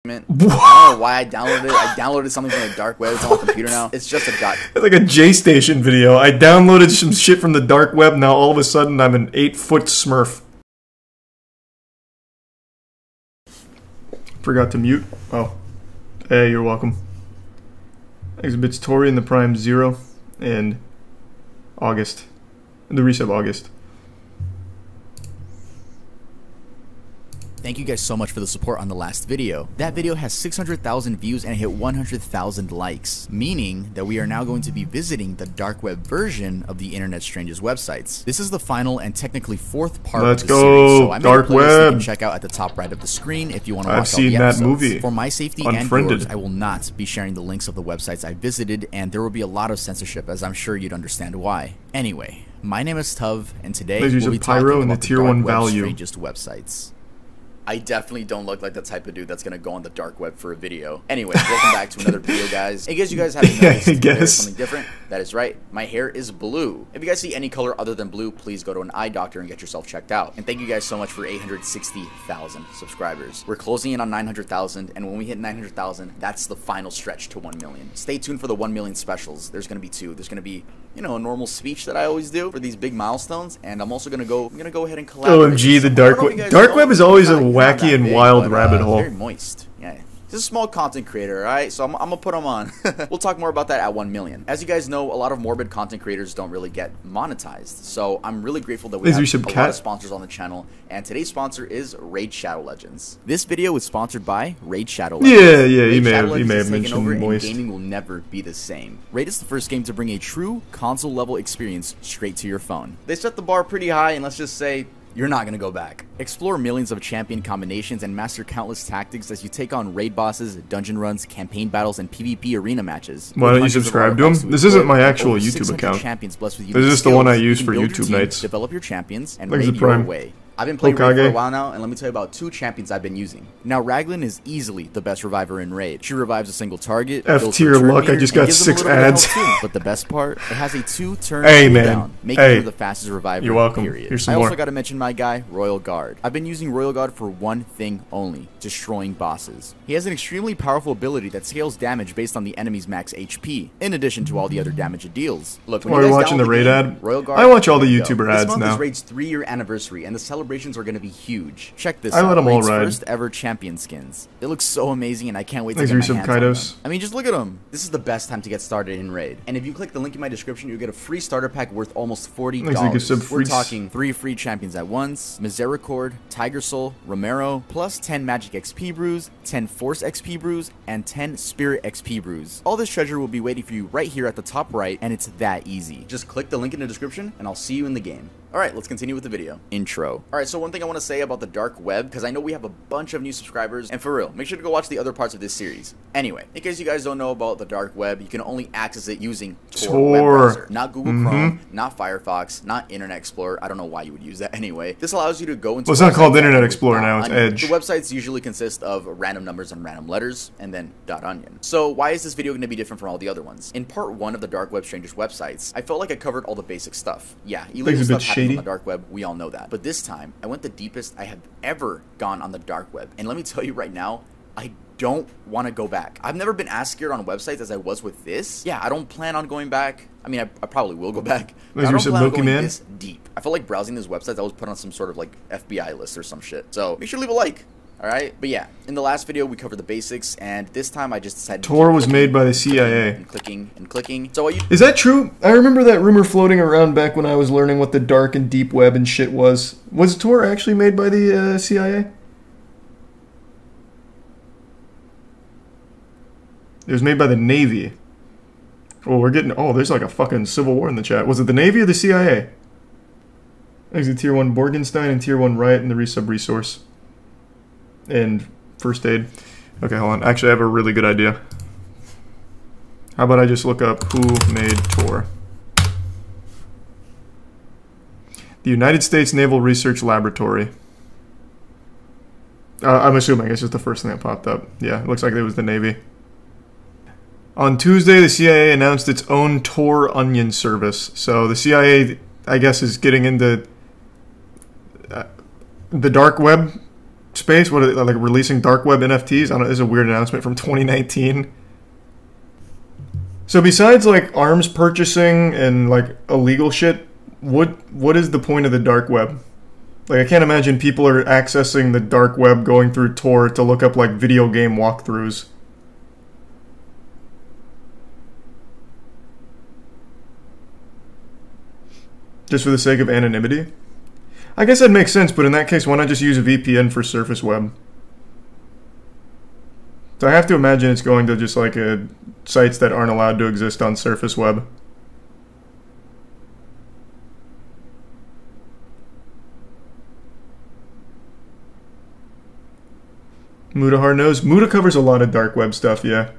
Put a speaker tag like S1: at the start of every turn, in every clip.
S1: I don't know why I downloaded it. I downloaded something from the dark web. It's on my computer now. It's just a dot.
S2: It's like a J-Station video. I downloaded some shit from the dark web. Now all of a sudden I'm an 8-foot Smurf. Forgot to mute. Oh. Hey, you're welcome. Exhibits Tori in the Prime 0 and August. The resub August.
S1: Thank you guys so much for the support on the last video. That video has 600,000 views and hit 100,000 likes, meaning that we are now going to be visiting the dark web version of the internet's strangest websites. This is the final and technically fourth part of the series, so I made a playlist you can check out at the top right of the screen if you want to watch all the episodes. I've seen that movie. For my safety and yours, I will not be sharing the links of the websites I visited, and there will be a lot of censorship, as I'm sure you'd understand why. Anyway, my name is TUV, and today we'll be talking about the dark web's strangest websites. I definitely don't look like the type of dude that's going to go on the dark web for a video. Anyway, welcome back to another video, guys. In case you guys haven't noticed, there's something different. That is right. My hair is blue. If you guys see any color other than blue, please go to an eye doctor and get yourself checked out. And thank you guys so much for 860,000 subscribers. We're closing in on 900,000, and when we hit 900,000, that's the final stretch to 1 million. Stay tuned for the 1 million specials. There's going to be two. There's going to be, you know, a normal speech that I always do for these big milestones, and I'm also going to go ahead and collaborate.
S2: OMG, the dark web. Dark web is always a wacky and wild rabbit hole.
S1: Very moist. Yeah. He's a small content creator, alright? So I'm gonna put him on. We'll talk more about that at 1 million. As you guys know, a lot of morbid content creators don't really get monetized. So I'm really grateful that we have a lot of sponsors on the channel. And today's sponsor is Raid Shadow Legends. This video is sponsored by Raid Shadow Legends.
S2: Yeah, you may have mentioned Moist.
S1: Gaming will never be the same. Raid is the first game to bring a true console-level experience straight to your phone. They set the bar pretty high, and let's just say, you're not going to go back. Explore millions of champion combinations and master countless tactics as you take on raid bosses, dungeon runs, campaign battles, and PvP arena matches.
S2: Why don't you subscribe to him? This isn't my actual YouTube account. This is just the one I use for YouTube nights.
S1: Develop your champions and raid your way. I've been playing Raid for a while now, and let me tell you about two champions I've been using. Now, Raglan is easily the best reviver in Raid. She revives a single target.
S2: F-tier luck, I just got 6 ads.
S1: But the best part, it has a 2-turn cooldown, making her the fastest reviver,
S2: you're welcome.
S1: Period.
S2: Here's some
S1: I
S2: more.
S1: also got to mention my guy, Royal Guard. I've been using Royal Guard for one thing only, destroying bosses. He has an extremely powerful ability that scales damage based on the enemy's max HP, in addition to all the other damage it deals. Look, when
S2: you're watching the Raid ad?
S1: Royal Guard,
S2: I watch all the YouTuber ads now.
S1: This month is Raid's 3-year anniversary, and the celebrations are going to be huge. Check this
S2: out.
S1: I let them all
S2: ride.
S1: First ever champion skins. It looks so amazing, and I can't wait to get my hands on them. I mean, just look at them. This is the best time to get started in Raid. And if you click the link in my description, you'll get a free starter pack worth almost $40. We're talking 3 free champions at once: Misericord, Tiger Soul, Romero, plus 10 Magic XP brews, 10 Force XP brews, and 10 Spirit XP brews. All this treasure will be waiting for you right here at the top right, and it's that easy. Just click the link in the description, and I'll see you in the game. Alright, let's continue with the video. Intro. Alright, so one thing I want to say about the dark web, because I know we have a bunch of new subscribers, and for real, make sure to go watch the other parts of this series. Anyway, in case you guys don't know about the dark web, you can only access it using Tor web browser. Not Google Chrome, not Firefox, not Internet Explorer. I don't know why you would use that anyway. This allows you to go into...
S2: Well, it's not called Internet Explorer now, it's Edge.
S1: The websites usually consist of random numbers and random letters, and then .onion. So why is this video going to be different from all the other ones? In part 1 of the dark web strangest websites, I felt like I covered all the basic stuff. Yeah, illegal stuff happens on the dark web. We all know that. But this time, I went the deepest I have ever gone on the dark web. And let me tell you right now, I don't want to go back. I've never been as scared on websites as I was with this. Yeah, I don't plan on going back. I mean, I probably will go back. But I don't plan on going this deep. I felt like browsing these websites, I was put on some sort of like FBI list or some shit. So make sure to leave a like. Alright, but yeah, in the last video we covered the basics, and this time I just decided
S2: Tor was made by the CIA.
S1: And clicking. So
S2: is that true? I remember that rumor floating around back when I was learning what the dark and deep web and shit was. Was Tor actually made by the CIA? It was made by the Navy. Oh, we're getting... Oh, there's like a fucking civil war in the chat. Was it the Navy or the CIA? Exit Tier 1 Borgenstein and Tier 1 Riot and the resub resource. And first aid. Okay, hold on. Actually, I have a really good idea. How about I just look up who made Tor? The United States Naval Research Laboratory. I'm assuming it's just the first thing that popped up. Yeah, it looks like it was the Navy. On Tuesday, the CIA announced its own Tor Onion service. So the CIA, I guess, is getting into the dark web space. What, like releasing dark web NFTs? I don't know, this is a weird announcement from 2019. So besides like arms purchasing and like illegal shit, what is the point of the dark web? Like, I can't imagine people are accessing the dark web going through Tor to look up like video game walkthroughs. Just for the sake of anonymity? I guess that makes sense, but in that case, why not just use a VPN for surface web? So I have to imagine it's going to just like sites that aren't allowed to exist on surface web. Mudahar knows. Muda covers a lot of dark web stuff, yeah.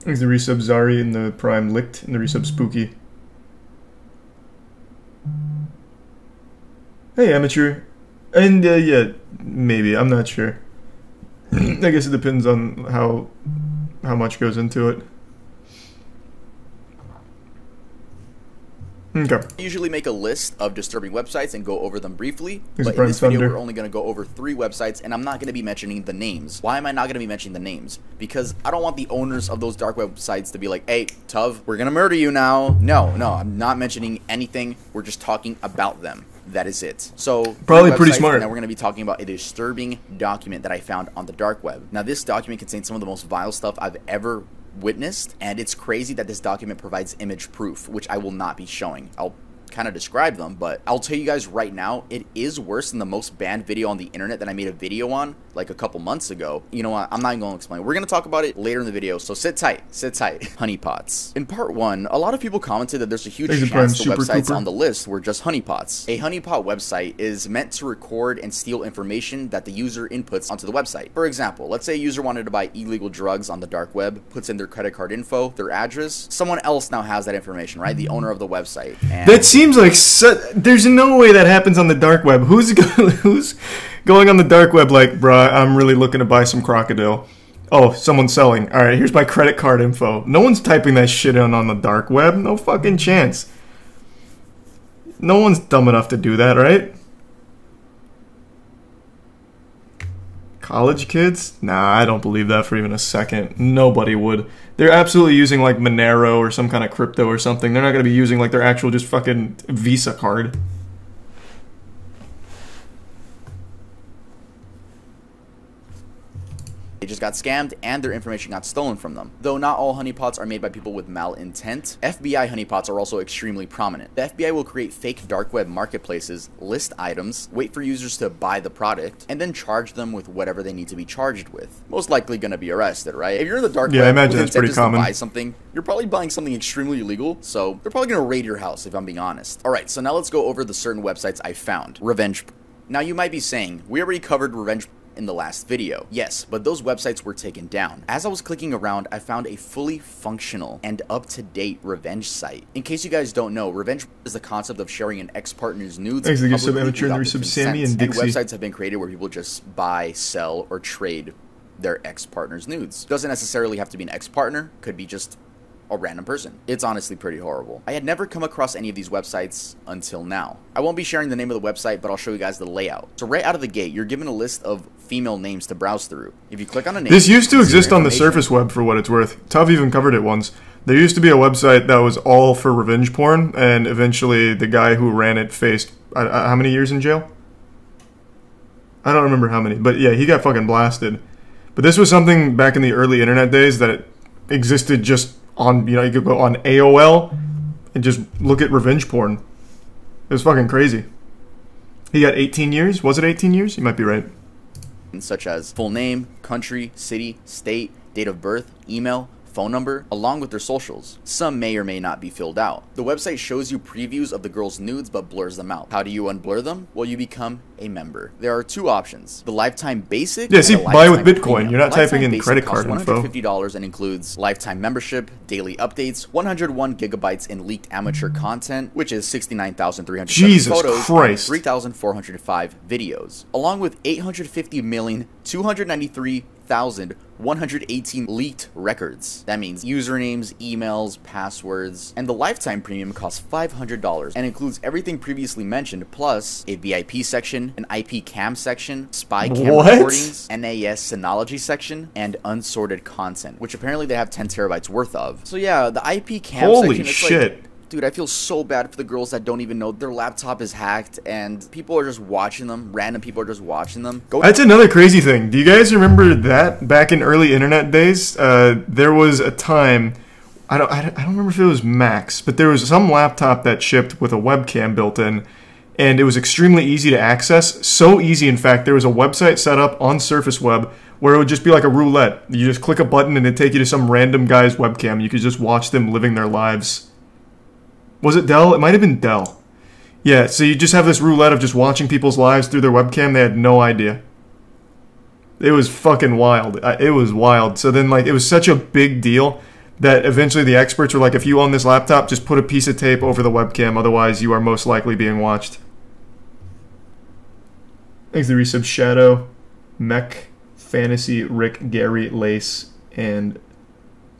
S2: There's the resub Zari and the Prime Licked and the resub Spooky. Hey, amateur. And yeah, maybe. I'm not sure. I guess it depends on how much goes into it. Okay.
S1: I usually make a list of disturbing websites and go over them briefly,
S2: There's
S1: but in this video
S2: Thunder.
S1: we're only going to go over 3 websites, and I'm not going to be mentioning the names. Why am I not going to be mentioning the names? Because I don't want the owners of those dark websites to be like, hey, TUV, we're going to murder you now. No, I'm not mentioning anything. We're just talking about them. That is it. So
S2: Probably pretty smart.
S1: Now we're going to be talking about a disturbing document that I found on the dark web. Now this document contains some of the most vile stuff I've ever witnessed, and it's crazy that this document provides image proof, which I will not be showing. I'll kind of describe them, but I'll tell you guys right now, it is worse than the most banned video on the internet that I made a video on like a couple months ago. You know what, I'm not even going to explain. We're going to talk about it later in the video, so sit tight. Honeypots. In part 1, a lot of people commented that there's a huge chance the websites on the list were just honeypots. A honeypot website is meant to record and steal information that the user inputs onto the website. For example, let's say a user wanted to buy illegal drugs on the dark web, puts in their credit card info, their address. Someone else now has that information, right? The owner of the website. And
S2: that seems like there's no way that happens on the dark web. Who's going on the dark web like, bruh, I'm really looking to buy some crocodile. Oh, someone's selling. All right, here's my credit card info. No one's typing that shit in on the dark web. No fucking chance. No one's dumb enough to do that, right? College kids? Nah, I don't believe that for even a second. Nobody would. They're absolutely using like Monero or some kind of crypto or something. They're not going to be using like their actual just fucking Visa card.
S1: they just got scammed and their information got stolen from them. Though not all honeypots are made by people with malintent, FBI honeypots are also extremely prominent. The FBI will create fake dark web marketplaces, list items, wait for users to buy the product, and then charge them with whatever they need to be charged with. Most likely gonna be arrested, right? If you're in the dark web,
S2: I imagine that's pretty common.
S1: To buy something, you're probably buying something extremely illegal, so they're probably gonna raid your house if I'm being honest. Alright, so now let's go over the certain websites I found. Revenge. Now you might be saying, we already covered revenge in the last video. Yes, but those websites were taken down. As I was clicking around, I found a fully functional and up-to-date revenge site. In case you guys don't know, revenge is the concept of sharing an ex-partner's nudes publicly without the consent. And websites have been created where people just buy, sell, or trade their ex-partner's nudes. Doesn't necessarily have to be an ex-partner, could be just a random person. It's honestly pretty horrible. I had never come across any of these websites until now. I won't be sharing the name of the website, but I'll show you guys the layout. So right out of the gate, you're given a list of female names to browse through. If you click on a name,
S2: this used to exist on the surface web for what it's worth. TUV even covered it once. There used to be a website that was all for revenge porn, and eventually the guy who ran it faced how many years in jail? I don't remember how many, but yeah, he got fucking blasted. But this was something back in the early internet days that existed just on, you could go on AOL and just look at revenge porn. It was fucking crazy. He got 18 years? Was it 18 years? You might be right.
S1: Such as full name, country, city, state, date of birth, email, phone number, along with their socials. Some may or may not be filled out. The website shows you previews of the girl's nudes but blurs them out. How do you unblur them? Well, you become a member. There are two options. The lifetime basic.
S2: Yeah, see, buy with Bitcoin. Premium. You're not typing in credit card info.
S1: $150 and includes lifetime membership, daily updates, 101 gigabytes in leaked amateur content, which is 69,307 photos, and 3,405 videos, along with 850,293,000 118 leaked records. That means usernames, emails, passwords, and the lifetime premium costs $500 and includes everything previously mentioned, plus a VIP section, an IP cam section, spy cam recordings, NAS Synology section, and unsorted content, which apparently they have 10 terabytes worth of. So yeah, the IP cam
S2: Holy
S1: section, it's
S2: shit.
S1: like, dude, I feel so bad for the girls that don't even know their laptop is hacked and people are just watching them. Random people are just watching them.
S2: That's another crazy thing. Do you guys remember that back in early internet days? There was a time, I don't remember if it was Macs, but there was some laptop that shipped with a webcam built in, and it was extremely easy to access. So easy, in fact, there was a website set up on Surface Web where it would just be like a roulette. You just click a button and it'd take you to some random guy's webcam. You could just watch them living their lives. Was it Dell? It might have been Dell. Yeah, so you just have this roulette of just watching people's lives through their webcam. They had no idea. It was fucking wild. It was wild. So then, like, it was such a big deal that eventually the experts were like, if you own this laptop, just put a piece of tape over the webcam. Otherwise, you are most likely being watched. Thanks to the resub Shadow, Mech, Fantasy, Rick, Gary, Lace, and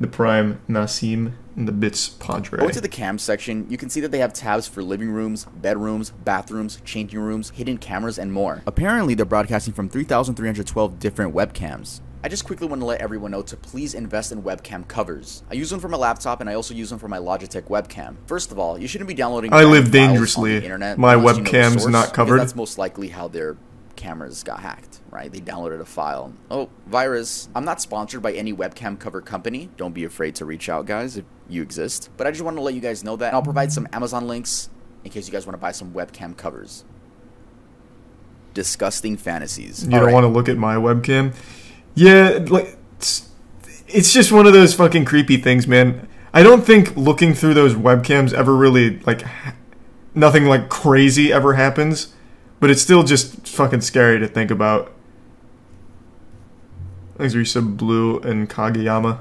S2: the Prime, Nassim, and the Bits Padre.
S1: Going to the cam section, you can see that they have tabs for living rooms, bedrooms, bathrooms, changing rooms, hidden cameras, and more. Apparently, they're broadcasting from 3,312 different webcams. I just quickly want to let everyone know to please invest in webcam covers. I use them for my laptop and I also use them for my Logitech webcam. First of all, you shouldn't be downloading
S2: I live
S1: files
S2: dangerously.
S1: on the internet
S2: My
S1: unless you know the
S2: webcam's
S1: source,
S2: not covered.
S1: That's most likely how their cameras got hacked, right? They downloaded a file. Oh, virus. I'm not sponsored by any webcam cover company. Don't be afraid to reach out, guys, if you exist. But I just want to let you guys know that. And I'll provide some Amazon links in case you guys want to buy some webcam covers. Disgusting fantasies.
S2: You don't want to look at my webcam? Yeah, like, it's just one of those fucking creepy things, man. I don't think looking through those webcams ever really, like, nothing like crazy ever happens. But it's still just fucking scary to think about. Thanks, Risa Blue and Kageyama.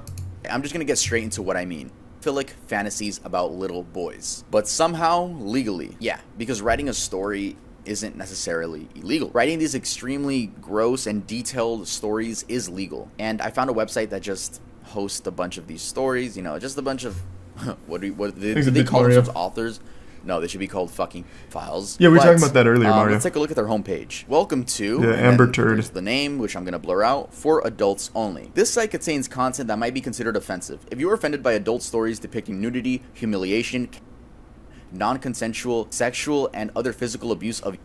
S1: I'm just gonna get straight into what I mean. Philic fantasies about little boys. But somehow, legally. Yeah, because writing a story isn't necessarily illegal. Writing these extremely gross and detailed stories is legal. And I found a website that just hosts a bunch of these stories, you know, just a bunch of... what do they call themselves authors? No, they should be called fucking files.
S2: Yeah, we were talking about that earlier, Mario.
S1: Let's take a look at their homepage. Welcome to...
S2: The Amber Turd.
S1: The name, which I'm going to blur out, for adults only. This site contains content that might be considered offensive. If you are offended by adult stories depicting nudity, humiliation, non-consensual, sexual, and other physical abuse of...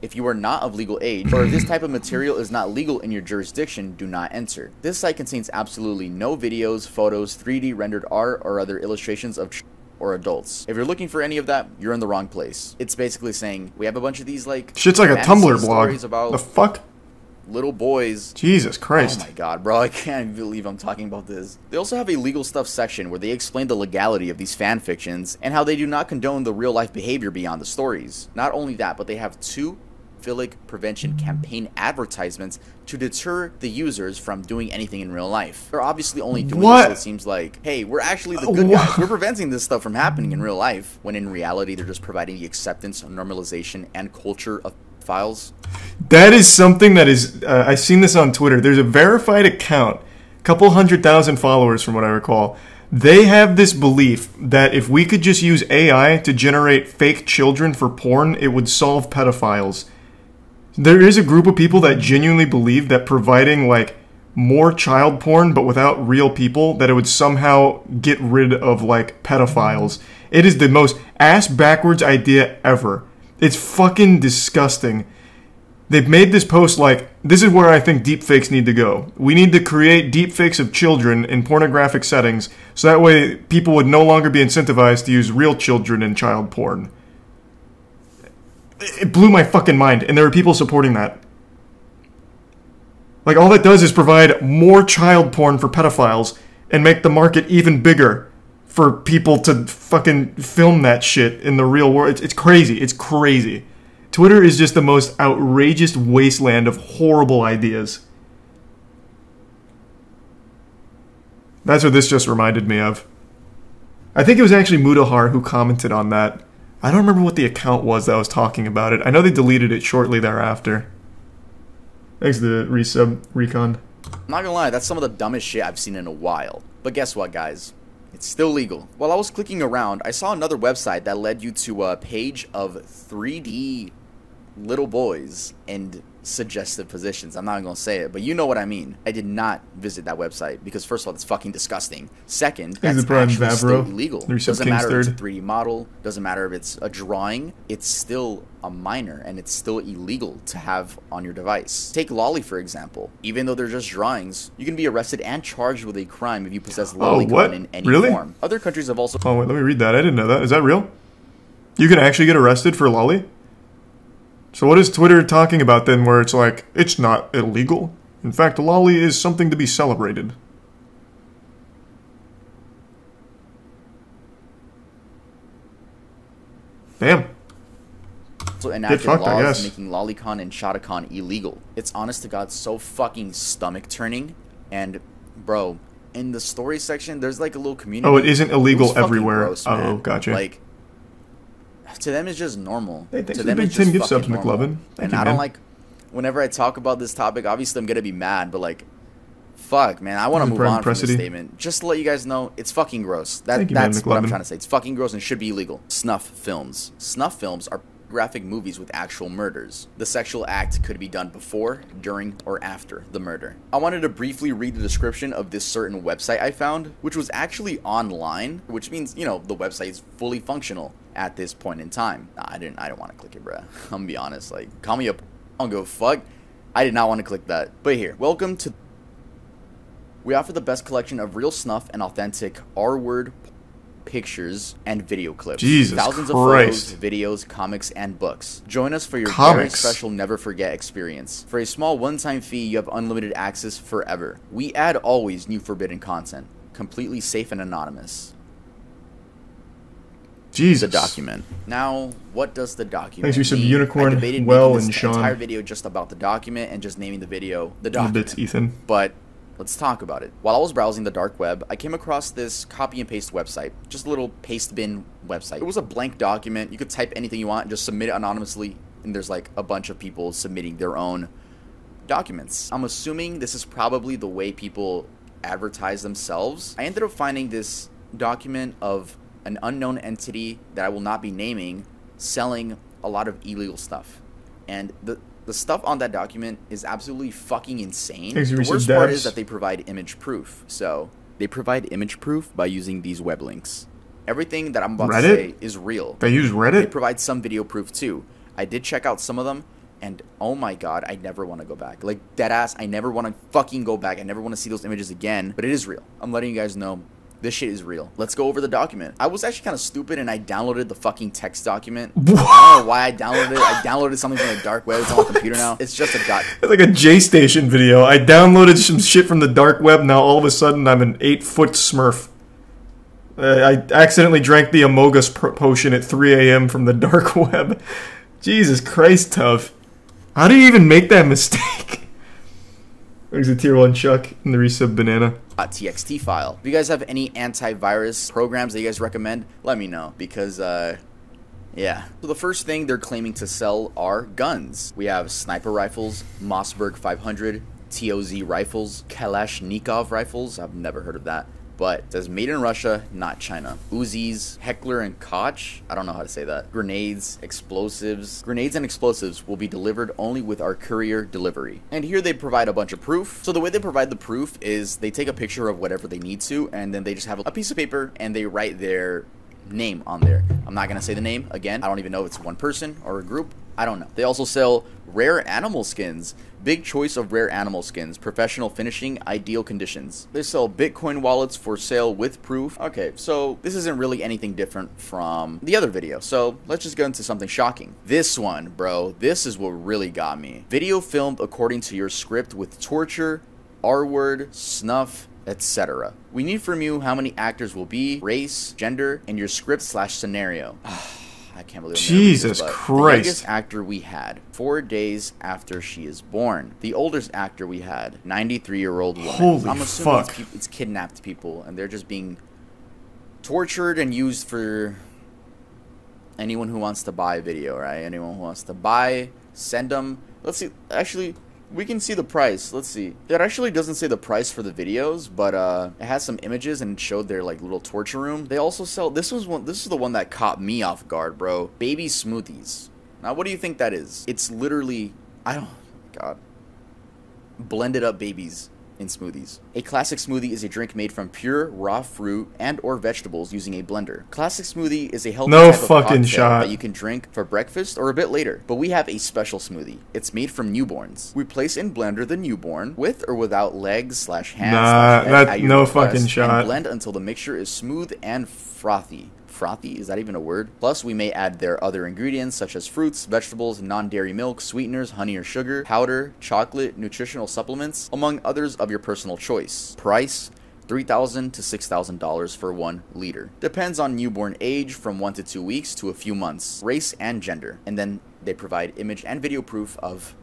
S1: If you are not of legal age, or if this type of material is not legal in your jurisdiction, do not enter. This site contains absolutely no videos, photos, 3D rendered art, or other illustrations of... or adults. If you're looking for any of that, you're in the wrong place. It's basically saying, we have a bunch of these, like...
S2: Shit's like a Tumblr blog.
S1: About
S2: the fuck?
S1: Little boys.
S2: Jesus Christ.
S1: Oh my god, bro, I can't believe I'm talking about this. They also have a legal stuff section where they explain the legality of these fan fictions and how they do not condone the real-life behavior beyond the stories. Not only that, but they have 2 Philic prevention campaign advertisements to deter the users from doing anything in real life. They're obviously only doing this so it seems like, hey, we're actually the good guys. We're preventing this stuff from happening in real life, when in reality they're just providing the acceptance, normalization, and culture of files.
S2: That is something that is, I've seen this on Twitter. There's a verified account, a couple 100,000 followers from what I recall. They have this belief that if we could just use AI to generate fake children for porn, it would solve pedophiles. There is a group of people that genuinely believe that providing, like, more child porn, but without real people, that it would somehow get rid of, like, pedophiles. It is the most ass-backwards idea ever. It's fucking disgusting. They've made this post like, this is where I think deepfakes need to go. We need to create deepfakes of children in pornographic settings, so that way people would no longer be incentivized to use real children in child porn. It blew my fucking mind, and there are people supporting that. Like, all that does is provide more child porn for pedophiles and make the market even bigger for people to fucking film that shit in the real world. It's crazy. It's crazy. Twitter is just the most outrageous wasteland of horrible ideas. That's what this just reminded me of. I think it was actually Mudahar who commented on that. I don't remember what the account was that was talking about it. I know they deleted it shortly thereafter. Thanks to the resub, Recon.
S1: I'm not gonna lie, that's some of the dumbest shit I've seen in a while. But guess what, guys? It's still legal. While I was clicking around, I saw another website that led you to a page of 3D little boys and suggestive positions. I'm not gonna say it, but you know what I mean. I did not visit that website because first of all, it's fucking disgusting. Second, that's actually still illegal. Doesn't matter if it's a 3D model, doesn't matter if it's a drawing, it's still a minor and it's still illegal to have on your device. Take Lolly for example. Even though they're just drawings, you can be arrested and charged with a crime if you possess lolicon in any form. Other countries have also...
S2: Oh wait, let me read that. I didn't know that. Is that real? You can actually get arrested for Lolly? So what is Twitter talking about then where it's like, it's not illegal? In fact, Lolly is something to be celebrated. Damn.
S1: So enacted laws making lolicon and shotacon illegal. It's honest to God so fucking stomach turning. And bro, in the story section, there's like a little community.
S2: Oh, it isn't illegal everywhere. Gross, oh, gotcha.
S1: Like, to them, it's just normal.
S2: Hey, thanks
S1: to
S2: for the big 10 gift subs, McLovin.
S1: And I don't like, whenever I talk about this topic, obviously I'm going to be mad, but like, fuck, man, I want to move on from this statement. Just to let you guys know, it's fucking gross. That's what I'm trying to say. It's fucking gross and should be illegal. Snuff films. Snuff films are graphic movies with actual murders. The sexual act could be done before, during, or after the murder. I wanted to briefly read the description of this certain website I found, which was actually online, which means, you know, the website is fully functional at this point in time. Nah, I didn't want to click it, bruh. I'm gonna be honest, like, call me up, I don't go fuck. I did not want to click that. But here, welcome to... We offer the best collection of real snuff and authentic R-word pictures and video clips.
S2: Jesus
S1: Thousands
S2: Christ.
S1: of photos, videos, comics, and books. Join us for your very special never forget experience. For a small one-time fee, you have unlimited access forever. We add always new forbidden content, completely safe and anonymous.
S2: Jesus.
S1: The document. Now, what does the document
S2: Thanks, you some
S1: mean?
S2: unicorn,
S1: I debated
S2: well,
S1: making
S2: and
S1: this
S2: Sean.
S1: entire video just about the document and just naming the video the document.
S2: The bits, Ethan.
S1: But let's talk about it. While I was browsing the dark web, I came across this copy and paste website. Just a little paste bin website. It was a blank document. You could type anything you want and just submit it anonymously. And there's like a bunch of people submitting their own documents. I'm assuming this is probably the way people advertise themselves. I ended up finding this document of an unknown entity that I will not be naming selling a lot of illegal stuff. And the stuff on that document is absolutely fucking insane. The worst part is that they provide image proof. So they provide image proof by using these web links. Everything that I'm about to say is real.
S2: They use Reddit?
S1: They provide some video proof too. I did check out some of them, and oh my god, I never want to go back. Like, deadass, I never want to fucking go back. I never want to see those images again. But it is real. I'm letting you guys know. This shit is real. Let's go over the document. I was actually kind of stupid and I downloaded the fucking text document. I don't know why I downloaded it. I downloaded something from the dark web. It's on my computer now. It's just a document.
S2: It's like a J-Station video. I downloaded some shit from the dark web. Now all of a sudden I'm an 8-foot smurf. I accidentally drank the Amogus potion at 3 a.m. from the dark web. Jesus Christ, Tuv. How do you even make that mistake? There's a tier 1 Chuck in the resub banana.
S1: .txt file. If you guys have any antivirus programs that you guys recommend, let me know, because yeah. So the first thing they're claiming to sell are guns. We have sniper rifles, Mossberg 500, TOZ rifles, Kalashnikov rifles. I've never heard of that, but it says made in Russia, not China. Uzis, Heckler and Koch. I don't know how to say that. Grenades, explosives. Grenades and explosives will be delivered only with our courier delivery. And here they provide a bunch of proof. So the way they provide the proof is they take a picture of whatever they need to, and then they just have a piece of paper and they write their name on there. I'm not gonna say the name again. I don't even know if it's one person or a group. I don't know. They also sell rare animal skins. Big choice of rare animal skins. Professional finishing, ideal conditions. They sell Bitcoin wallets for sale with proof. Okay, so this isn't really anything different from the other video. So let's just go into something shocking. This one, bro, this is what really got me. Video filmed according to your script with torture, R-word, snuff, etc. We need from you how many actors will be, race, gender, and your script/scenario. I can't believe I'm
S2: Jesus Christ.
S1: The youngest actor we had, 4 days after she is born. The oldest actor we had, 93-year-old woman.
S2: Holy
S1: I'm assuming
S2: fuck.
S1: It's kidnapped people, and they're just being tortured and used for anyone who wants to buy a video, right? Anyone who wants to buy, send them. Let's see. Actually, we can see the price. Let's see. It actually doesn't say the price for the videos, but it has some images and it showed their like little torture room. They also sell, this is the one that caught me off guard, bro. Baby smoothies. Now, what do you think that is? It's literally, God, blended up babies in smoothies. A classic smoothie is a drink made from pure raw fruit and or vegetables using a blender. Classic smoothie is a healthy type of cocktail that you can drink for breakfast or a bit later. But we have a special smoothie. It's made from newborns. We place in blender the newborn with or without legs / hands.
S2: Nah, that's no fucking shot.
S1: And blend until the mixture is smooth and frothy. Frothy? Is that even a word? Plus, we may add their other ingredients such as fruits, vegetables, non-dairy milk, sweeteners, honey or sugar, powder, chocolate, nutritional supplements, among others of your personal choice. Price: $3,000 to $6,000 for 1 liter. Depends on newborn age, from 1 to 2 weeks to a few months, race and gender. And then they provide image and video proof of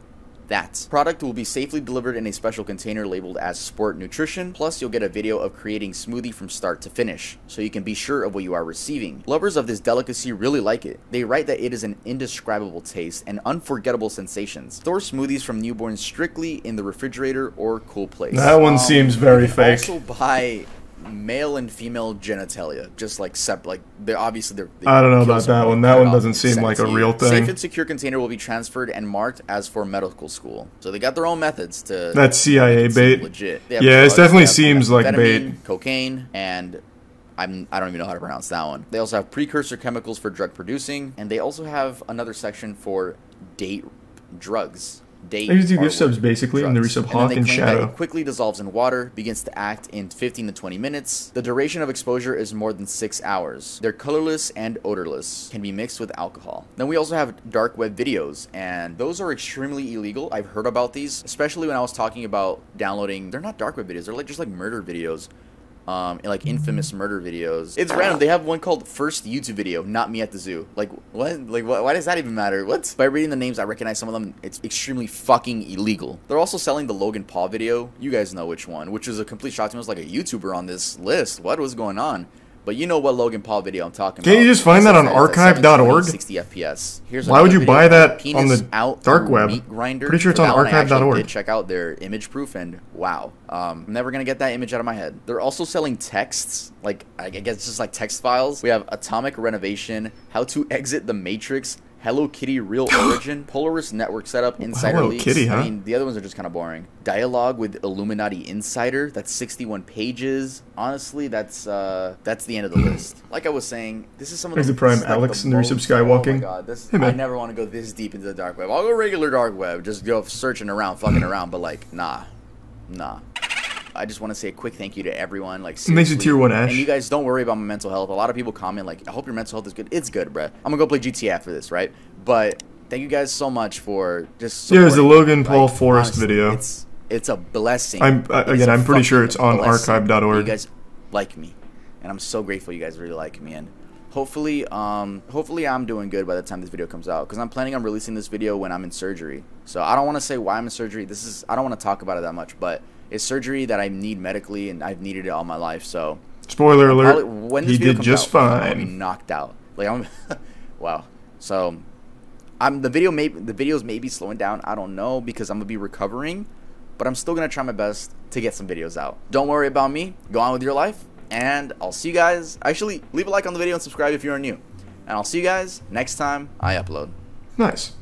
S1: that. Product will be safely delivered in a special container labeled as Sport Nutrition, plus you'll get a video of creating smoothie from start to finish, so you can be sure of what you are receiving. Lovers of this delicacy really like it. They write that it is an indescribable taste and unforgettable sensations. Store smoothies from newborns strictly in the refrigerator or cool place.
S2: That one seems very fake.
S1: Also buy male and female genitalia, just like they're obviously
S2: I don't know about that one. That one doesn't seem like a real thing.
S1: Safe and secure container will be transferred and marked as for medical school. So they got their own methods to.
S2: That's CIA bait.
S1: Legit.
S2: Yeah, it definitely seems like bait.
S1: Cocaine and. I don't even know how to pronounce that one. They also have precursor chemicals for drug producing, and they also have another section for date drugs. They
S2: do gift subs basically in the resub Hawk and Shadow.
S1: It quickly dissolves in water, begins to act in 15 to 20 minutes. The duration of exposure is more than 6 hours. They're colorless and odorless, can be mixed with alcohol. Then we also have dark web videos, and those are extremely illegal. I've heard about these, especially when I was talking about downloading. They're not dark web videos, they're like just like murder videos. Like infamous murder videos. It's random. They have one called First YouTube Video, Not Me at the Zoo. Like, what? Like, why does that even matter? What? By reading the names, I recognize some of them. It's extremely fucking illegal. They're also selling the Logan Paul video. You guys know which one, which is a complete shock to me. It was like a YouTuber on this list. What was going on? But you know what Logan Paul video I'm talking about.
S2: Can't you just find that on archive.org?
S1: 60 FPS. Here's
S2: Why would you buy that
S1: Penis
S2: on the
S1: out
S2: dark web? Pretty sure it's on archive.org.
S1: Did check out their image proof, and wow, I'm never gonna get that image out of my head. They're also selling texts, like I guess just like text files. We have Atomic Renovation, How to Exit the Matrix, Hello Kitty Real Origin, Polaris Network Setup, Insider
S2: Hello
S1: Leaks.
S2: Kitty, huh?
S1: I mean, the other ones are just kind of boring. Dialogue with Illuminati Insider, that's 61 pages. Honestly, that's the end of the list. Like I was saying, this is some of the...
S2: There's the Prime Alex in the resub Skywalking.
S1: Oh my god, I never want to go this deep into the dark web. I'll go regular dark web, just go searching around, fucking around, but like, nah. I just want to say a quick thank you to everyone. Like, seriously.
S2: It makes you tier 1 Ash.
S1: And you guys don't worry about my mental health. A lot of people comment like, I hope your mental health is good. It's good, bruh. I'm gonna go play GTA after this, right? But thank you guys so much for just
S2: supporting. Yeah, it's the Logan Paul Forest video.
S1: It's a blessing.
S2: I'm pretty sure it's on archive.org.
S1: You guys like me, and I'm so grateful you guys really like me. And hopefully I'm doing good by the time this video comes out, because I'm planning on releasing this video when I'm in surgery. So I don't want to say why I'm in surgery. I don't want to talk about it that much, but it's surgery that I need medically, and I've neneeded it all my life. So
S2: spoiler alert,
S1: when
S2: he did just fine.
S1: I'll be knocked out. Like I'm, wow. So the videos may be slowing down. I don't know, because I'm gonna be recovering, but I'm still gonna try my best to get some videos out. Don't worry about me. Go on with your life, and I'll see you guys. Actually, leave a like on the video and subscribe if you're new. And I'll see you guys next time I upload.
S2: Nice.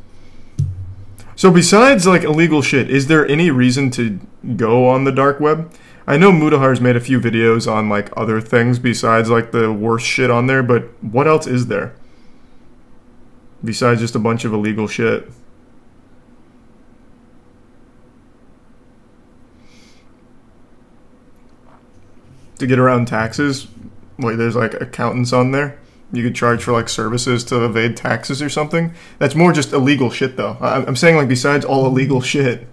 S2: So besides like illegal shit, is there any reason to go on the dark web? I know Mudahar's made a few videos on like other things besides like the worst shit on there, but what else is there? Besides just a bunch of illegal shit. To get around taxes, like there's like accountants on there. You could charge for like services to evade taxes or something. That's more just illegal shit though. I'm saying like besides all illegal shit.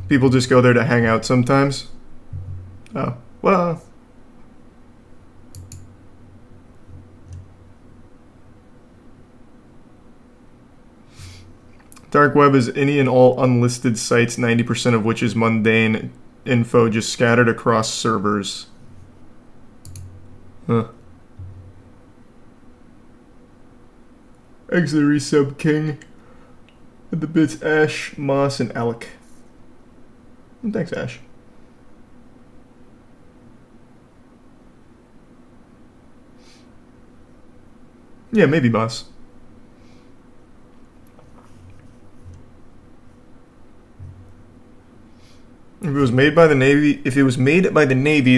S2: People just go there to hang out sometimes. Oh, well. Dark web is any and all unlisted sites, 90% of which is mundane info just scattered across servers. Huh. Exit resub King. With the bits Ash, Moss, and Alec. And thanks, Ash. Yeah, maybe, boss. If it was made by the Navy,